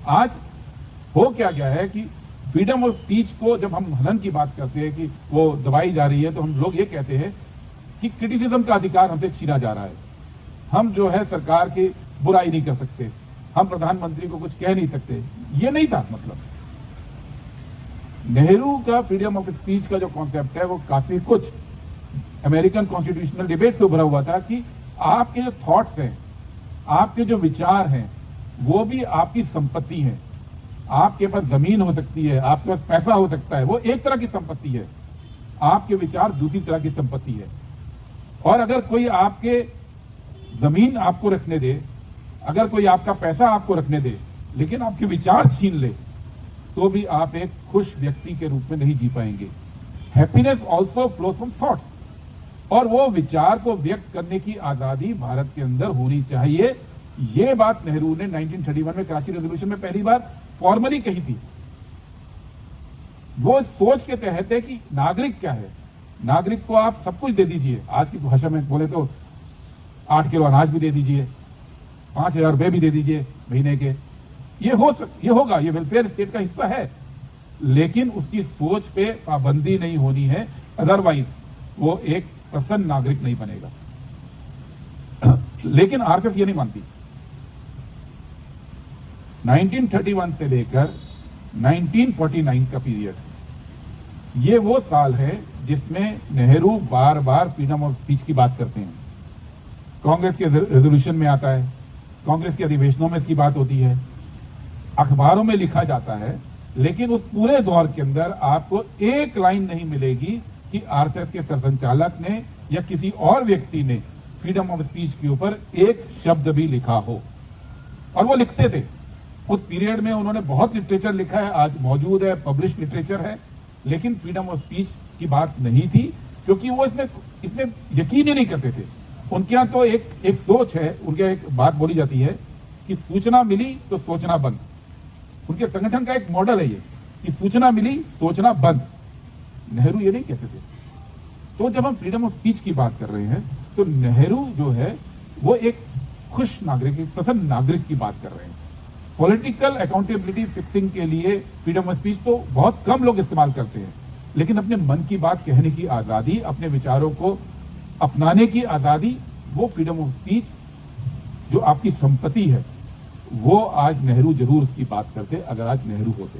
आज हो क्या गया है कि फ्रीडम ऑफ स्पीच को जब हम हनन की बात करते हैं कि वो दबाई जा रही है, तो हम लोग ये कहते हैं कि क्रिटिसिज्म का अधिकार हमसे छीना जा रहा है। हम जो है सरकार की बुराई नहीं कर सकते, हम प्रधानमंत्री को कुछ कह नहीं सकते। ये नहीं था मतलब। नेहरू का फ्रीडम ऑफ स्पीच का जो कॉन्सेप्ट है वो काफी कुछ अमेरिकन कॉन्स्टिट्यूशनल डिबेट से उभरा हुआ था कि आपके जो थॉट्स हैं, आपके जो विचार हैं, वो भी आपकी संपत्ति है। आपके पास जमीन हो सकती है, आपके पास पैसा हो सकता है, वो एक तरह की संपत्ति है। आपके विचार दूसरी तरह की संपत्ति है। और अगर कोई आपके जमीन आपको रखने दे, अगर कोई आपका पैसा आपको रखने दे, लेकिन आपके विचार छीन ले, तो भी आप एक खुश व्यक्ति के रूप में नहीं जी पाएंगे। Happiness also flows from thoughts, और वो विचार को व्यक्त करने की आजादी भारत के अंदर होनी चाहिए। ये बात नेहरू ने 1931 में कराची रेजोल्यूशन में पहली बार फॉर्मली कही थी। वो सोच के तहत है कि नागरिक क्या है। नागरिक को आप सब कुछ दे दीजिए, आज की भाषा में बोले तो 8 किलो अनाज भी दे दीजिए, 5,000 रुपए भी दे दीजिए महीने के। ये होगा, ये वेलफेयर स्टेट का हिस्सा है, लेकिन उसकी सोच पे पाबंदी नहीं होनी है। अदरवाइज वो एक प्रसन्न नागरिक नहीं बनेगा। लेकिन आरएसएस ये नहीं मानती। 1931 से लेकर 1949 का पीरियड, ये वो साल है जिसमें नेहरू बार बार फ्रीडम ऑफ स्पीच की बात करते हैं। कांग्रेस के रेजोल्यूशन में आता है, कांग्रेस के अधिवेशनों में इसकी बात होती है, अखबारों में लिखा जाता है, लेकिन उस पूरे दौर के अंदर आपको एक लाइन नहीं मिलेगी कि आरएसएस के सरसंचालक ने या किसी और व्यक्ति ने फ्रीडम ऑफ स्पीच के ऊपर एक शब्द भी लिखा हो। और वो लिखते थे। उस पीरियड में उन्होंने बहुत लिटरेचर लिखा है, आज मौजूद है, पब्लिश लिटरेचर है, लेकिन फ्रीडम ऑफ स्पीच की बात नहीं थी, क्योंकि वो इसमें यकीन ही नहीं करते थे। उनके यहां तो एक सोच है, उनके एक बात बोली जाती है कि सूचना मिली तो सोचना बंद। उनके संगठन का एक मॉडल है ये कि सूचना मिली, सोचना बंद। नेहरू ये नहीं कहते थे। तो जब हम फ्रीडम ऑफ स्पीच की बात कर रहे हैं, तो नेहरू जो है वो एक खुश नागरिक, एक प्रसन्न नागरिक की बात कर रहे हैं। पॉलिटिकल अकाउंटेबिलिटी फिक्सिंग के लिए फ्रीडम ऑफ स्पीच तो बहुत कम लोग इस्तेमाल करते हैं, लेकिन अपने मन की बात कहने की आजादी, अपने विचारों को अपनाने की आजादी, वो फ्रीडम ऑफ स्पीच जो आपकी संपत्ति है, वो आज नेहरू जरूर उसकी बात करते अगर आज नेहरू होते।